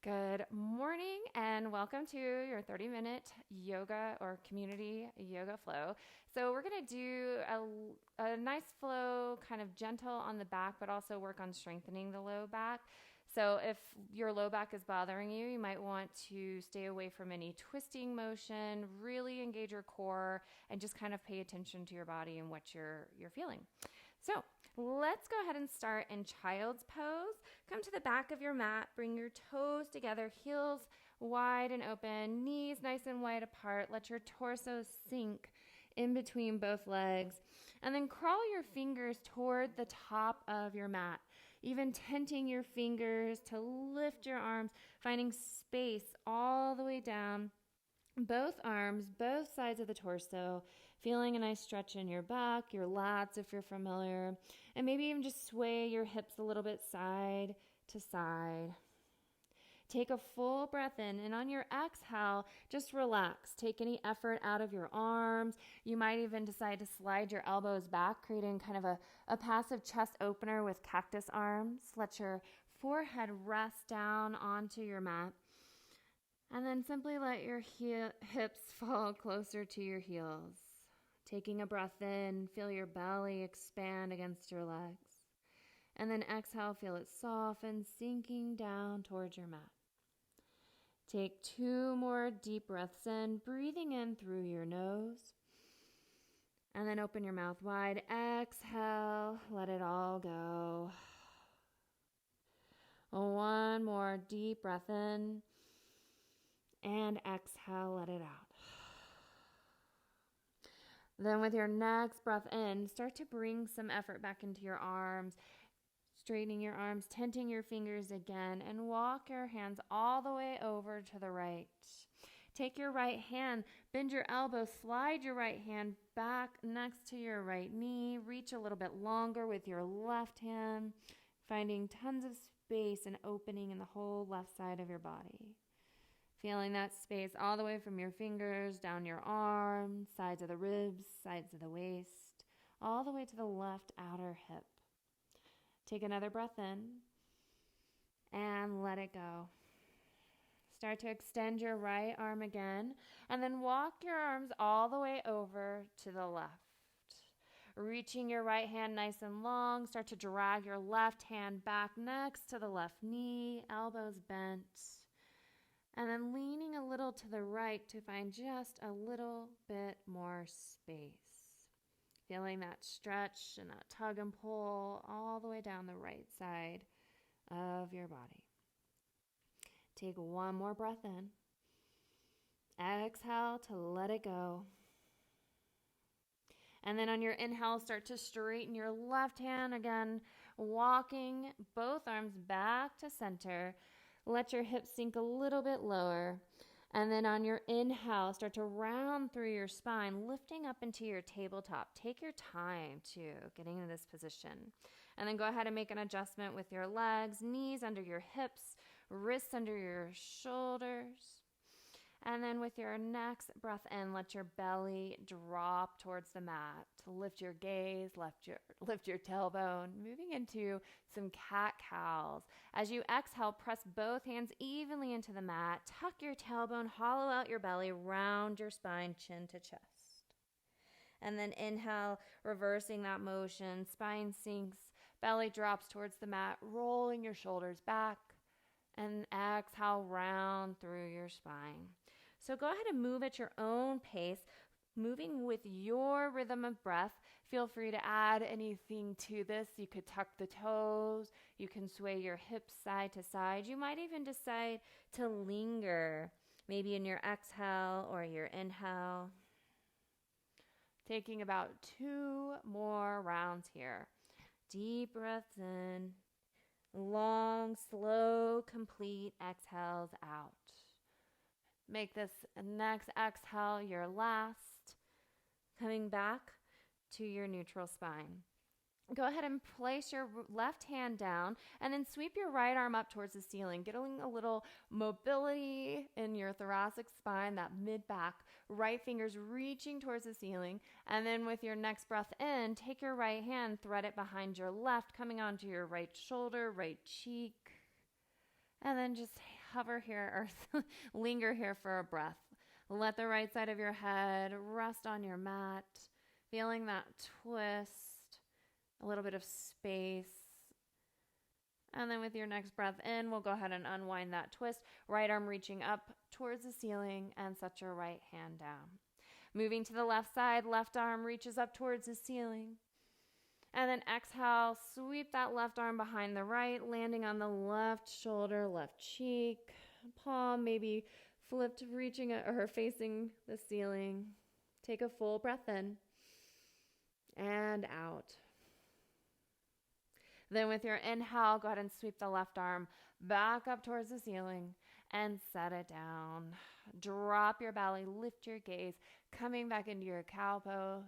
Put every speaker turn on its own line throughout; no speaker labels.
Good morning and welcome to your 30-minute yoga or community yoga flow. So we're going to do a nice flow, kind of gentle on the back, but also work on strengthening the low back. So if your low back is bothering you, you might want to stay away from any twisting motion, really engage your core, and just kind of pay attention to your body and what you're feeling. So let's go ahead and start in child's pose. Come to the back of your mat, bring your toes together, heels wide and open, knees nice and wide apart. Let your torso sink in between both legs. And then crawl your fingers toward the top of your mat, even tenting your fingers to lift your arms, finding space all the way down. Both arms, both sides of the torso, feeling a nice stretch in your back, your lats if you're familiar, and maybe even just sway your hips a little bit side to side. Take a full breath in, and on your exhale, just relax. Take any effort out of your arms. You might even decide to slide your elbows back, creating kind of a passive chest opener with cactus arms. Let your forehead rest down onto your mat. And then simply let your hips fall closer to your heels. Taking a breath in, feel your belly expand against your legs. And then exhale, feel it soften, sinking down towards your mat. Take 2 more deep breaths in, breathing in through your nose. And then open your mouth wide. Exhale, let it all go. 1 more deep breath in. And exhale, let it out. Then with your next breath in, start to bring some effort back into your arms, straightening your arms, tenting your fingers again, and walk your hands all the way over to the right. Take your right hand, bend your elbow, slide your right hand back next to your right knee, reach a little bit longer with your left hand, finding tons of space and opening in the whole left side of your body. Feeling that space all the way from your fingers, down your arms, sides of the ribs, sides of the waist, all the way to the left outer hip. Take another breath in and let it go. Start to extend your right arm again, and then walk your arms all the way over to the left. Reaching your right hand nice and long, start to drag your left hand back next to the left knee, elbows bent. And then leaning a little to the right to find just a little bit more space. Feeling that stretch and that tug and pull all the way down the right side of your body. Take 1 more breath in. Exhale to let it go. And then on your inhale, start to straighten your left hand again, walking both arms back to center. Let your hips sink a little bit lower. And then on your inhale, start to round through your spine, lifting up into your tabletop. Take your time to getting into this position. And then go ahead and make an adjustment with your legs, knees under your hips, wrists under your shoulders. And then with your next breath in, let your belly drop towards the mat. Lift your gaze, lift your tailbone, moving into some cat-cows. As you exhale, press both hands evenly into the mat. Tuck your tailbone, hollow out your belly, round your spine, chin to chest. And then inhale, reversing that motion. Spine sinks, belly drops towards the mat, rolling your shoulders back. And exhale, round through your spine. So go ahead and move at your own pace, moving with your rhythm of breath. Feel free to add anything to this. You could tuck the toes. You can sway your hips side to side. You might even decide to linger, maybe in your exhale or your inhale. Taking about 2 more rounds here. Deep breaths in. Long, slow, complete exhales out. Make this next exhale your last, coming back to your neutral spine. Go ahead and place your left hand down and then sweep your right arm up towards the ceiling, getting a little mobility in your thoracic spine, that mid-back, right fingers reaching towards the ceiling. And then with your next breath in, take your right hand, thread it behind your left, coming onto your right shoulder, right cheek. And then just hover here or linger here for a breath. Let the right side of your head rest on your mat, feeling that twist, a little bit of space. And then with your next breath in, we'll go ahead and unwind that twist. Right arm reaching up towards the ceiling and set your right hand down. Moving to the left side, left arm reaches up towards the ceiling. And then exhale, sweep that left arm behind the right, landing on the left shoulder, left cheek, palm maybe flipped, reaching or facing the ceiling. Take a full breath in and out. Then with your inhale, go ahead and sweep the left arm back up towards the ceiling and set it down. Drop your belly, lift your gaze, coming back into your cow pose.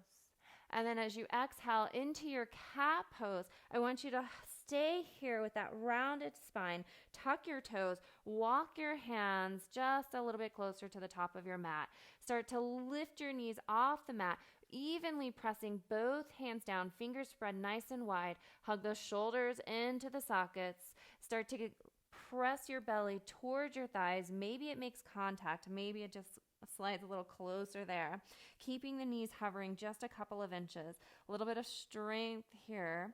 And then as you exhale into your cat pose, I want you to stay here with that rounded spine. Tuck your toes, walk your hands just a little bit closer to the top of your mat. Start to lift your knees off the mat, evenly pressing both hands down, fingers spread nice and wide. Hug the shoulders into the sockets. Start to press your belly towards your thighs. Maybe it makes contact. Maybe it just slides a little closer there. Keeping the knees hovering just a couple of inches. A little bit of strength here.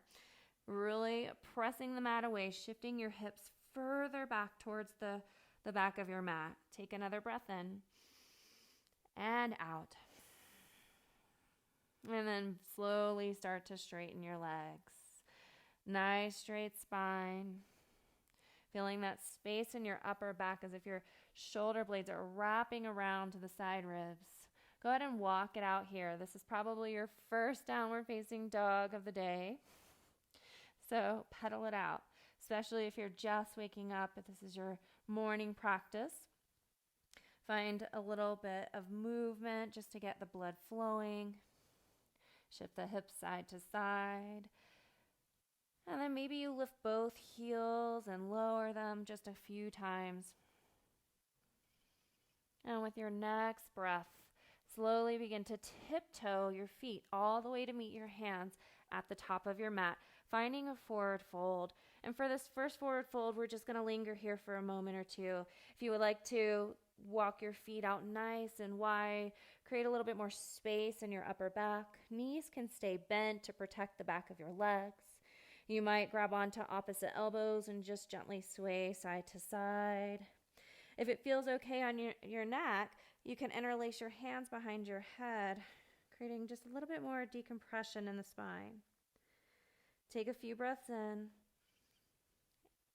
Really pressing the mat away, shifting your hips further back towards the back of your mat. Take another breath in and out. And then slowly start to straighten your legs. Nice straight spine. Feeling that space in your upper back as if your shoulder blades are wrapping around to the side ribs. Go ahead and walk it out here. This is probably your first downward facing dog of the day. So pedal it out, especially if you're just waking up, if this is your morning practice. Find a little bit of movement just to get the blood flowing. Shift the hips side to side. And then maybe you lift both heels and lower them just a few times. And with your next breath, slowly begin to tiptoe your feet all the way to meet your hands at the top of your mat, finding a forward fold. And for this first forward fold, we're just going to linger here for a moment or two. If you would like to walk your feet out nice and wide, create a little bit more space in your upper back. Knees can stay bent to protect the back of your legs. You might grab onto opposite elbows and just gently sway side to side. If it feels okay on your neck, you can interlace your hands behind your head, creating just a little bit more decompression in the spine. Take a few breaths in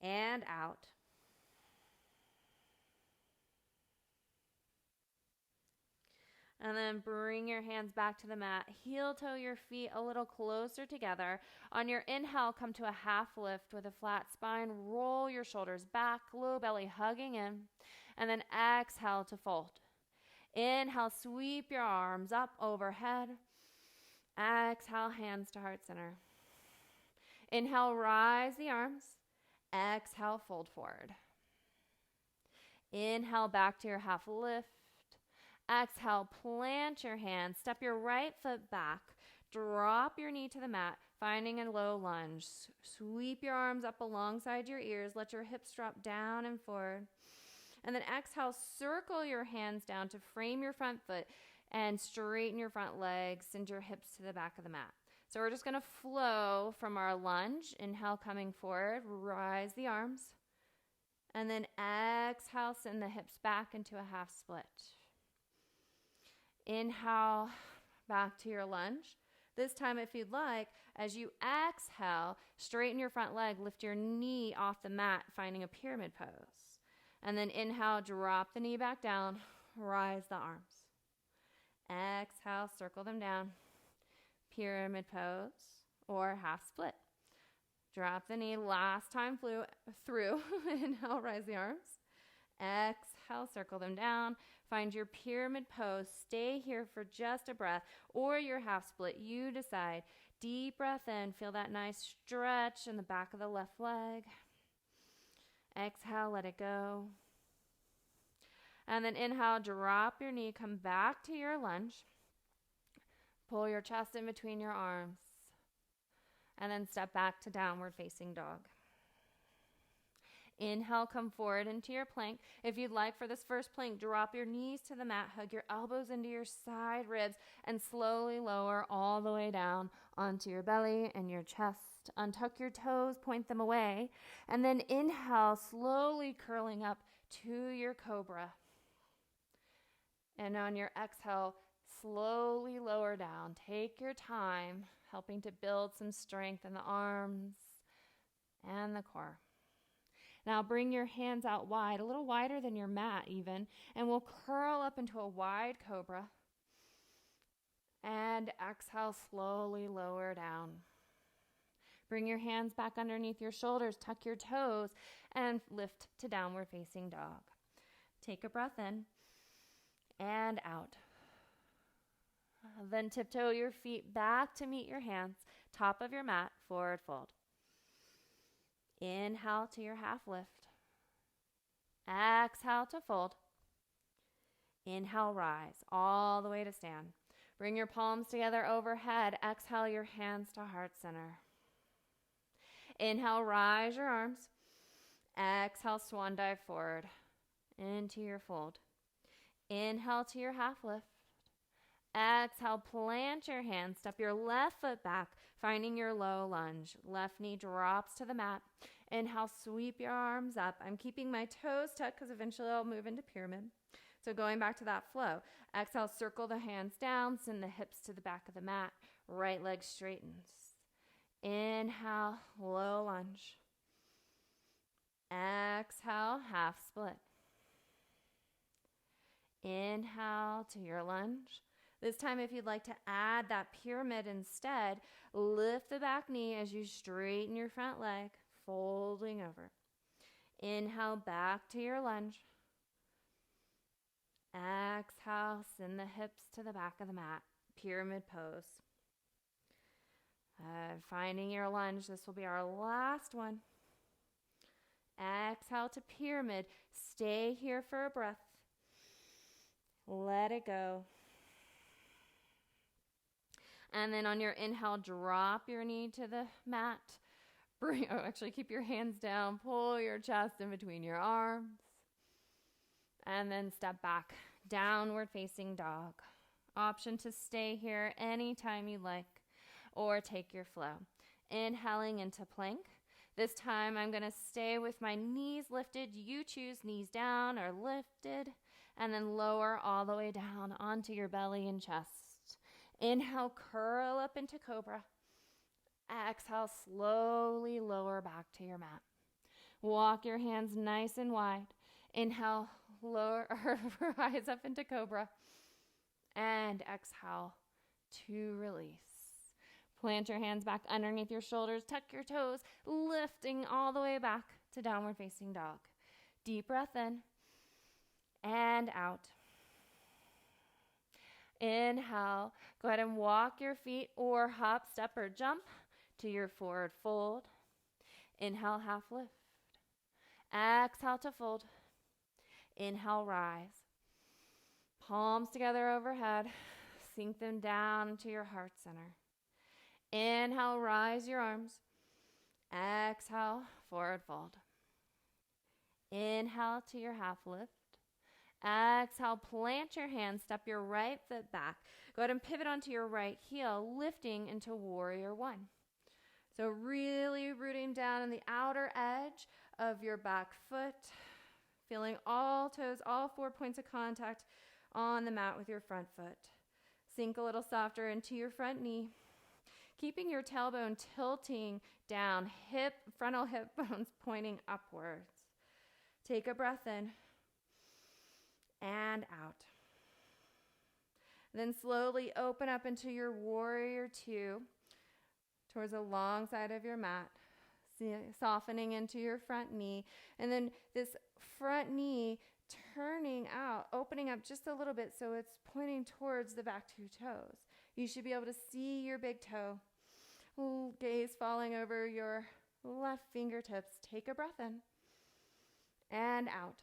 and out. And then bring your hands back to the mat. Heel toe your feet a little closer together. On your inhale, come to a half lift with a flat spine. Roll your shoulders back, low belly hugging in. And then exhale to fold. Inhale, sweep your arms up overhead. Exhale, hands to heart center. Inhale, rise the arms. Exhale, fold forward. Inhale, back to your half lift. Exhale, plant your hands. Step your right foot back. Drop your knee to the mat, finding a low lunge. Sweep your arms up alongside your ears. Let your hips drop down and forward. And then exhale, circle your hands down to frame your front foot and straighten your front legs. Send your hips to the back of the mat. So we're just going to flow from our lunge. Inhale, coming forward. Rise the arms. And then exhale, send the hips back into a half split. Inhale, back to your lunge. This time, if you'd like, as you exhale, straighten your front leg, lift your knee off the mat, finding a pyramid pose. And then inhale, drop the knee back down, rise the arms. Exhale, circle them down, pyramid pose or half split. Drop the knee, last time through. Inhale, rise the arms. Exhale, circle them down. Find your pyramid pose. Stay here for just a breath or your half split. You decide. Deep breath in. Feel that nice stretch in the back of the left leg. Exhale, let it go. And then inhale, drop your knee. Come back to your lunge. Pull your chest in between your arms. And then step back to downward facing dog. Inhale, come forward into your plank. If you'd like for this first plank, drop your knees to the mat, hug your elbows into your side ribs, and slowly lower all the way down onto your belly and your chest. Untuck your toes, point them away, and then inhale, slowly curling up to your cobra. And on your exhale, slowly lower down. Take your time, helping to build some strength in the arms and the core. Now bring your hands out wide, a little wider than your mat even, and we'll curl up into a wide cobra. And exhale, slowly lower down. Bring your hands back underneath your shoulders, tuck your toes, and lift to downward facing dog. Take a breath in and out. Then tiptoe your feet back to meet your hands, top of your mat, forward fold. Inhale to your half lift. Exhale to fold. Inhale, rise all the way to stand. Bring your palms together overhead. Exhale your hands to heart center. Inhale, rise your arms. Exhale, swan dive forward into your fold. Inhale to your half lift. Exhale, plant your hands, step your left foot back, finding your low lunge. Left knee drops to the mat. Inhale, sweep your arms up. I'm keeping my toes tucked because eventually I'll move into pyramid. So going back to that flow. Exhale, circle the hands down, send the hips to the back of the mat. Right leg straightens. Inhale, low lunge. Exhale, half split. Inhale to your lunge. This time, if you'd like to add that pyramid instead, lift the back knee as you straighten your front leg, folding over. Inhale, back to your lunge. Exhale, send the hips to the back of the mat, pyramid pose. Finding your lunge, this will be our last one. Exhale to pyramid. Stay here for a breath. Let it go. And then on your inhale, drop your knee to the mat. Keep your hands down. Pull your chest in between your arms. And then step back, downward facing dog. Option to stay here anytime you like or take your flow. Inhaling into plank. This time I'm going to stay with my knees lifted. You choose knees down or lifted, and then lower all the way down onto your belly and chest. Inhale, curl up into cobra. Exhale, slowly lower back to your mat. Walk your hands nice and wide. Inhale, lower or rise up into cobra. And exhale to release. Plant your hands back underneath your shoulders. Tuck your toes, lifting all the way back to downward facing dog. Deep breath in and out. Inhale. Go ahead and walk your feet or hop, step, or jump to your forward fold. Inhale, half lift. Exhale to fold. Inhale, rise. Palms together overhead. Sink them down into your heart center. Inhale, rise your arms. Exhale, forward fold. Inhale to your half lift. Exhale, plant your hands, step your right foot back. Go ahead and pivot onto your right heel, lifting into warrior one. So really rooting down in the outer edge of your back foot, feeling all toes, all 4 points of contact on the mat with your front foot. Sink a little softer into your front knee, keeping your tailbone tilting down, frontal hip bones pointing upwards. Take a breath in and out. Then slowly open up into your warrior two towards the long side of your mat, softening into your front knee. And then this front knee turning out, opening up just a little bit so it's pointing towards the back two toes. You should be able to see your big toe. Gaze falling over your left fingertips. Take a breath in and out.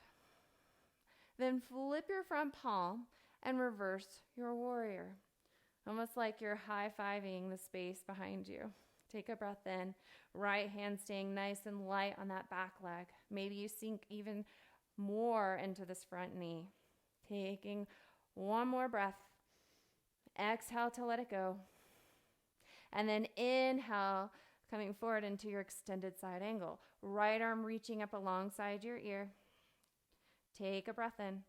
Then flip your front palm and reverse your warrior. Almost like you're high-fiving the space behind you. Take a breath in. Right hand staying nice and light on that back leg. Maybe you sink even more into this front knee. Taking one more breath. Exhale to let it go. And then inhale, coming forward into your extended side angle. Right arm reaching up alongside your ear. Take a breath in.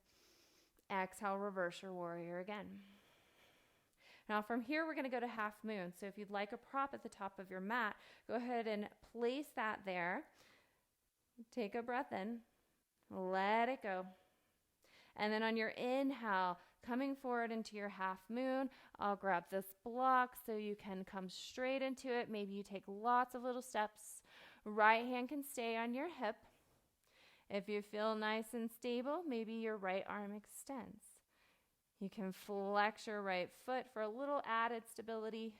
Exhale, reverse your warrior again. Now from here, we're going to go to half moon. So if you'd like a prop at the top of your mat, go ahead and place that there. Take a breath in. Let it go. And then on your inhale, coming forward into your half moon, I'll grab this block so you can come straight into it. Maybe you take lots of little steps. Right hand can stay on your hip. If you feel nice and stable, maybe your right arm extends. You can flex your right foot for a little added stability.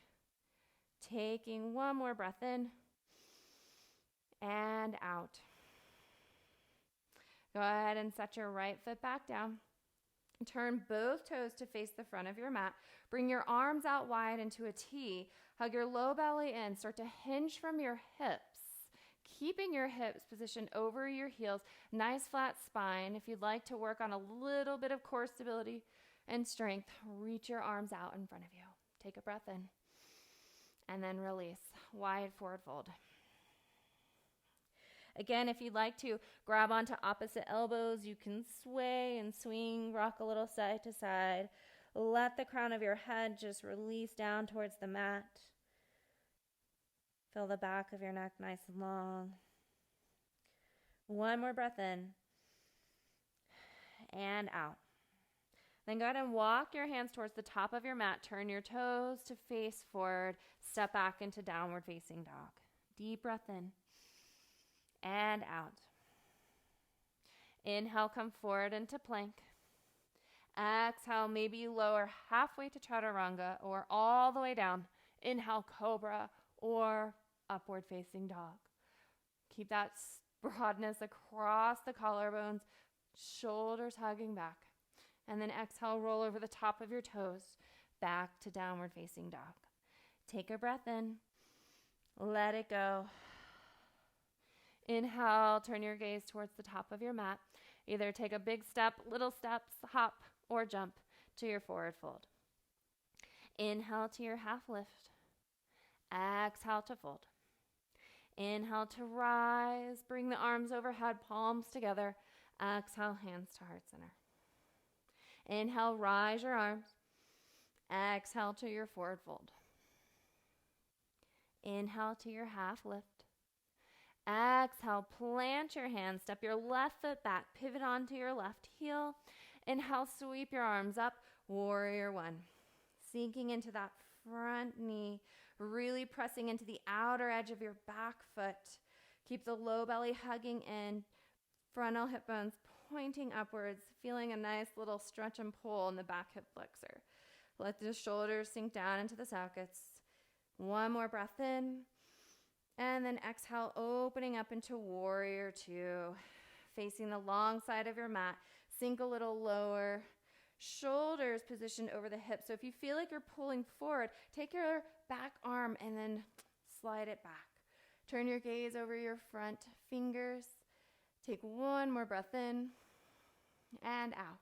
Taking one more breath in and out. Go ahead and set your right foot back down. Turn both toes to face the front of your mat. Bring your arms out wide into a T. Hug your low belly in. Start to hinge from your hips, keeping your hips positioned over your heels. Nice flat spine. If you'd like to work on a little bit of core stability and strength, reach your arms out in front of you. Take a breath in and then release. Wide forward fold. Again, if you'd like to grab onto opposite elbows, you can sway and swing, rock a little side to side. Let the crown of your head just release down towards the mat. Feel the back of your neck nice and long. One more breath in and out. Then go ahead and walk your hands towards the top of your mat. Turn your toes to face forward. Step back into downward facing dog. Deep breath in and out. Inhale, come forward into plank. Exhale, maybe you lower halfway to chaturanga or all the way down. Inhale, cobra or upward facing dog. Keep that broadness across the collarbones, shoulders hugging back. And then exhale, roll over the top of your toes, back to downward facing dog. Take a breath in. Let it go. Inhale, turn your gaze towards the top of your mat. Either take a big step, little steps, hop, or jump to your forward fold. Inhale to your half lift. Exhale to fold. Inhale to rise. Bring the arms overhead, palms together. Exhale, hands to heart center. Inhale, rise your arms. Exhale to your forward fold. Inhale to your half lift. Exhale, plant your hands, step your left foot back, pivot onto your left heel. Inhale, sweep your arms up, warrior one. Sinking into that front knee, really pressing into the outer edge of your back foot. Keep the low belly hugging in, frontal hip bones pointing upwards, feeling a nice little stretch and pull in the back hip flexor. Let the shoulders sink down into the sockets. One more breath in. And then exhale, opening up into warrior two. Facing the long side of your mat. Sink a little lower. Shoulders positioned over the hips. So if you feel like you're pulling forward, take your back arm and then slide it back. Turn your gaze over your front fingers. Take one more breath in and out.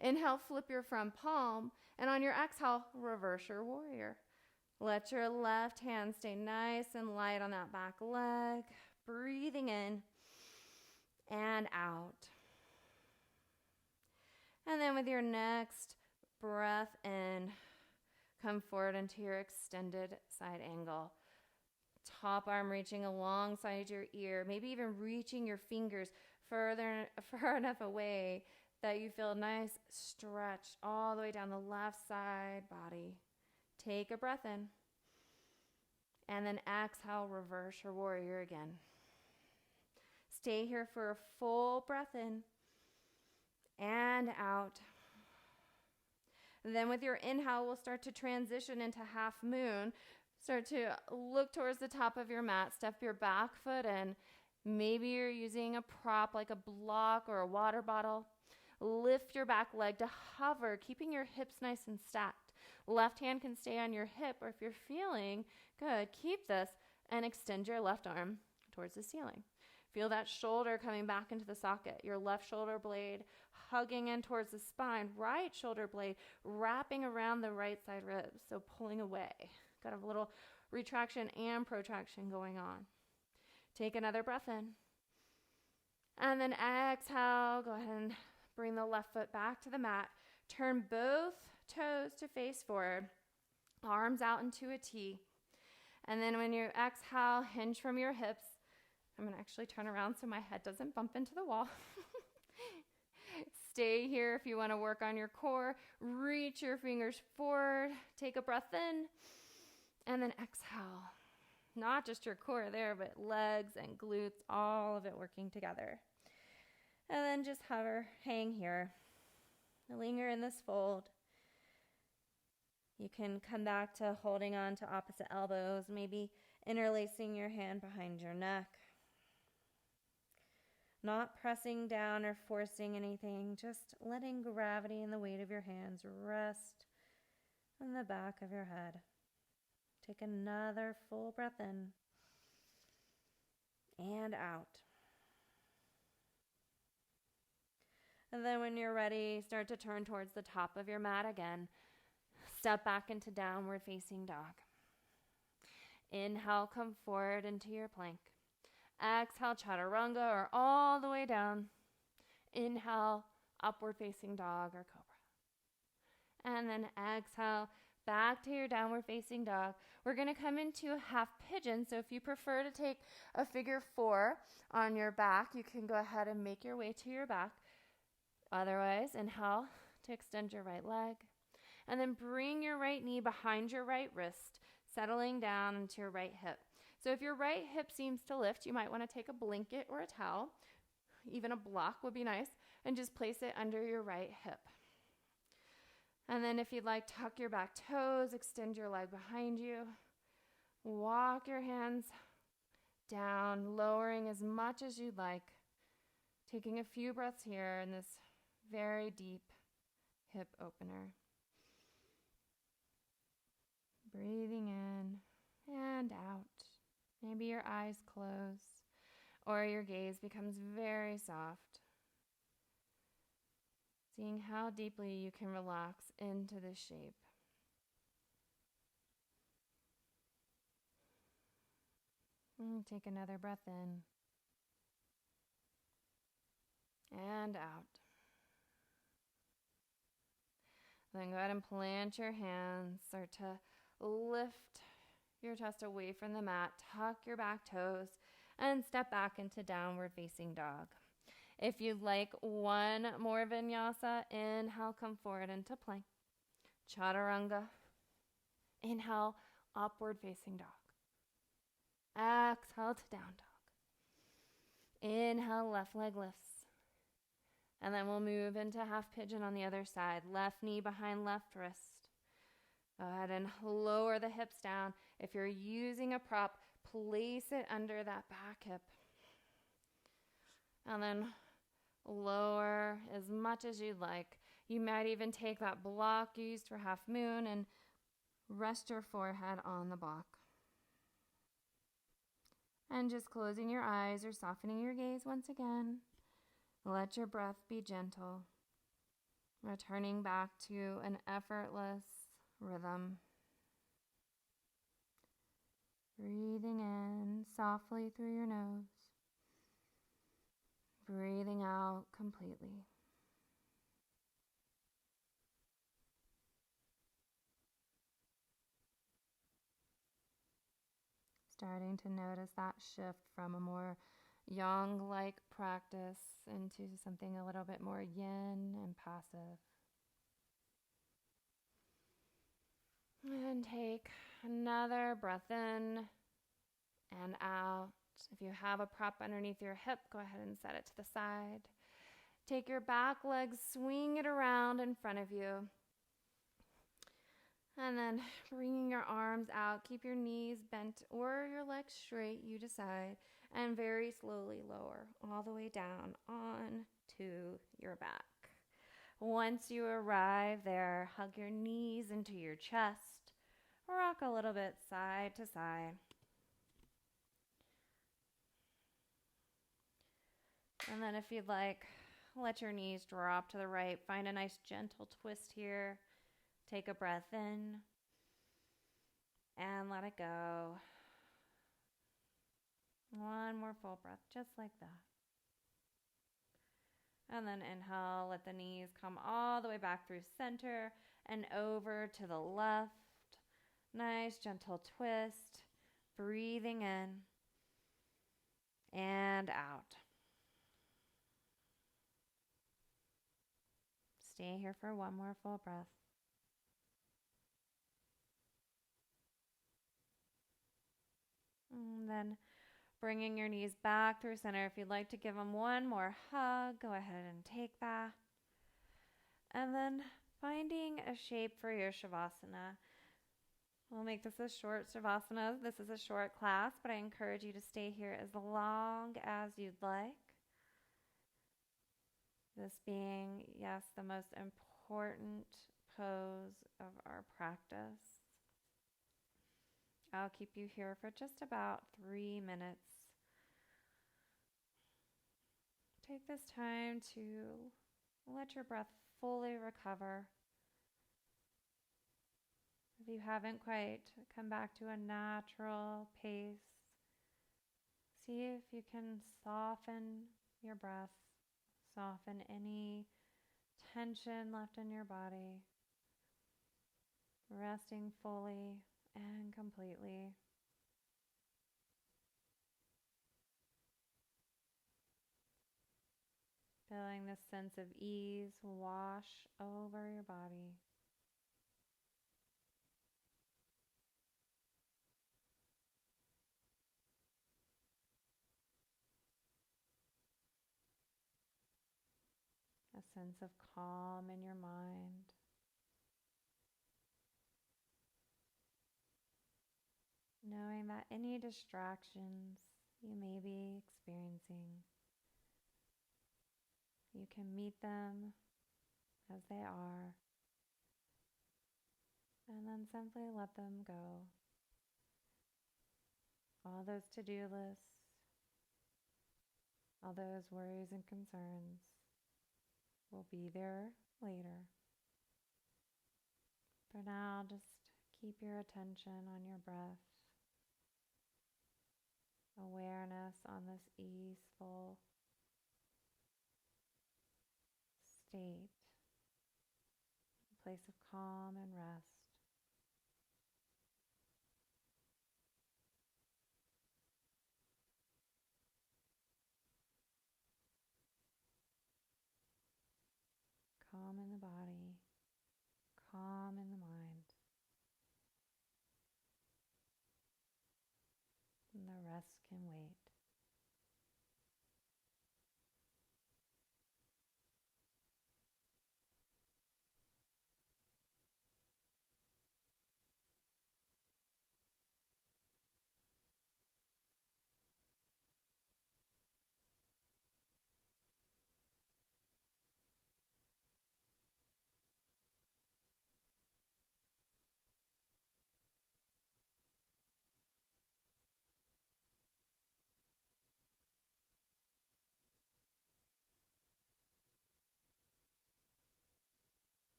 Inhale, flip your front palm. And on your exhale, reverse your warrior. Let your left hand stay nice and light on that back leg. Breathing in and out. And then with your next breath in, come forward into your extended side angle. Top arm reaching alongside your ear, maybe even reaching your fingers far enough away that you feel a nice stretch all the way down the left side body. Take a breath in. And then exhale, reverse your warrior again. Stay here for a full breath in and out. And then with your inhale, we'll start to transition into half moon. Start to look towards the top of your mat. Step your back foot in. Maybe you're using a prop like a block or a water bottle. Lift your back leg to hover, keeping your hips nice and stacked. Left hand can stay on your hip, or if you're feeling good, keep this and extend your left arm towards the ceiling. Feel that shoulder coming back into the socket. Your left shoulder blade hugging in towards the spine. Right shoulder blade wrapping around the right side ribs, so pulling away. Got a little retraction and protraction going on. Take another breath in. And then exhale. Go ahead and bring the left foot back to the mat. Turn both toes to face forward. Arms out into a T. And then when you exhale, hinge from your hips. I'm going to actually turn around so my head doesn't bump into the wall. Stay here if you want to work on your core. Reach your fingers forward. Take a breath in. And then exhale. Not just your core there, but legs and glutes, all of it working together. And then just hover, hang here. Linger in this fold. You can come back to holding on to opposite elbows, maybe interlacing your hand behind your neck. Not pressing down or forcing anything, just letting gravity and the weight of your hands rest on the back of your head. Take another full breath in and out. And then when you're ready, start to turn towards the top of your mat again. Step back into downward facing dog. Inhale, come forward into your plank. Exhale, chaturanga, or all the way down. Inhale, upward facing dog or cobra. And then exhale, back to your downward facing dog. We're going to come into a half pigeon. So if you prefer to take a figure 4 on your back, you can go ahead and make your way to your back. Otherwise, inhale to extend your right leg. And then bring your right knee behind your right wrist, settling down into your right hip. So if your right hip seems to lift, you might want to take a blanket or a towel, even a block would be nice, and just place it under your right hip. And then if you'd like, tuck your back toes, extend your leg behind you. Walk your hands down, lowering as much as you'd like. Taking a few breaths here in this very deep hip opener. Breathing in and out. Maybe your eyes close or your gaze becomes very soft. Seeing how deeply you can relax into this shape. And take another breath in and out. Then go ahead and plant your hands. Start to lift your chest away from the mat. Tuck your back toes and step back into downward facing dog. If you'd like one more vinyasa, inhale, come forward into plank. Chaturanga. Inhale, upward facing dog. Exhale to down dog. Inhale, left leg lifts. And then we'll move into half pigeon on the other side. Left knee behind left wrist. Go ahead and lower the hips down. If you're using a prop, place it under that back hip. And then lower as much as you'd like. You might even take that block you used for half moon and rest your forehead on the block. And just closing your eyes or softening your gaze once again. Let your breath be gentle. Returning back to an effortless rhythm. Breathing in softly through your nose. Breathing out completely. Starting to notice that shift from a more yang-like practice into something a little bit more yin and passive. And take another breath in and out. If you have a prop underneath your hip, go ahead and set it to the side. Take your back leg, swing it around in front of you. And then bringing your arms out, keep your knees bent or your legs straight, you decide, and very slowly lower all the way down onto your back. Once you arrive there, hug your knees into your chest. Rock a little bit side to side. And then if you'd like, let your knees drop to the right. Find a nice gentle twist here. Take a breath in and let it go. One more full breath, just like that. And then inhale, let the knees come all the way back through center and over to the left. Nice gentle twist. Breathing in and out. Stay here for one more full breath. And then bringing your knees back through center. If you'd like to give them one more hug, go ahead and take that. And then finding a shape for your Shavasana. We'll make this a short Shavasana. This is a short class, but I encourage you to stay here as long as you'd like. This being, yes, the most important pose of our practice. I'll keep you here for just about 3 minutes. Take this time to let your breath fully recover. If you haven't quite come back to a natural pace, see if you can soften your breath, soften any tension left in your body, resting fully and completely. Feeling this sense of ease wash over your body. A sense of calm in your mind. Knowing that any distractions you may be experiencing, you can meet them as they are, and then simply let them go. All those to-do lists, all those worries and concerns will be there later. For now, just keep your attention on your breath. Awareness on this easeful state, a place of calm and rest. Calm in the body, calm in the mind, and the rest can wait.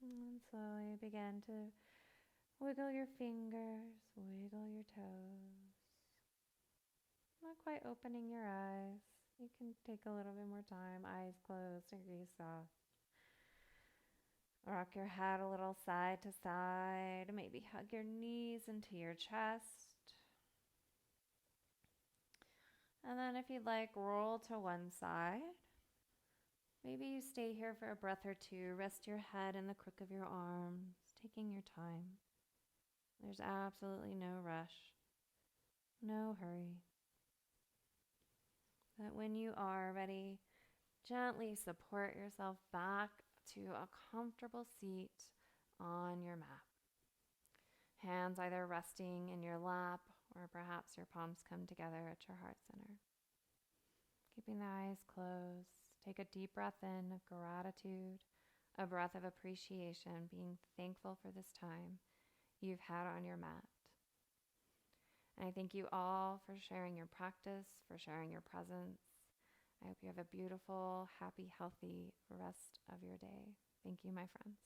And slowly begin to wiggle your fingers, wiggle your toes. Not quite opening your eyes. You can take a little bit more time, eyes closed and gaze soft. Rock your head a little side to side. Maybe hug your knees into your chest. And then if you'd like, roll to one side. Maybe you stay here for a breath or two. Rest your head in the crook of your arms, taking your time. There's absolutely no rush. No hurry. That when you are ready, gently support yourself back to a comfortable seat on your mat. Hands either resting in your lap or perhaps your palms come together at your heart center. Keeping the eyes closed, take a deep breath in of gratitude, a breath of appreciation, being thankful for this time you've had on your mat. And I thank you all for sharing your practice, for sharing your presence. I hope you have a beautiful, happy, healthy rest of your day. Thank you, my friends.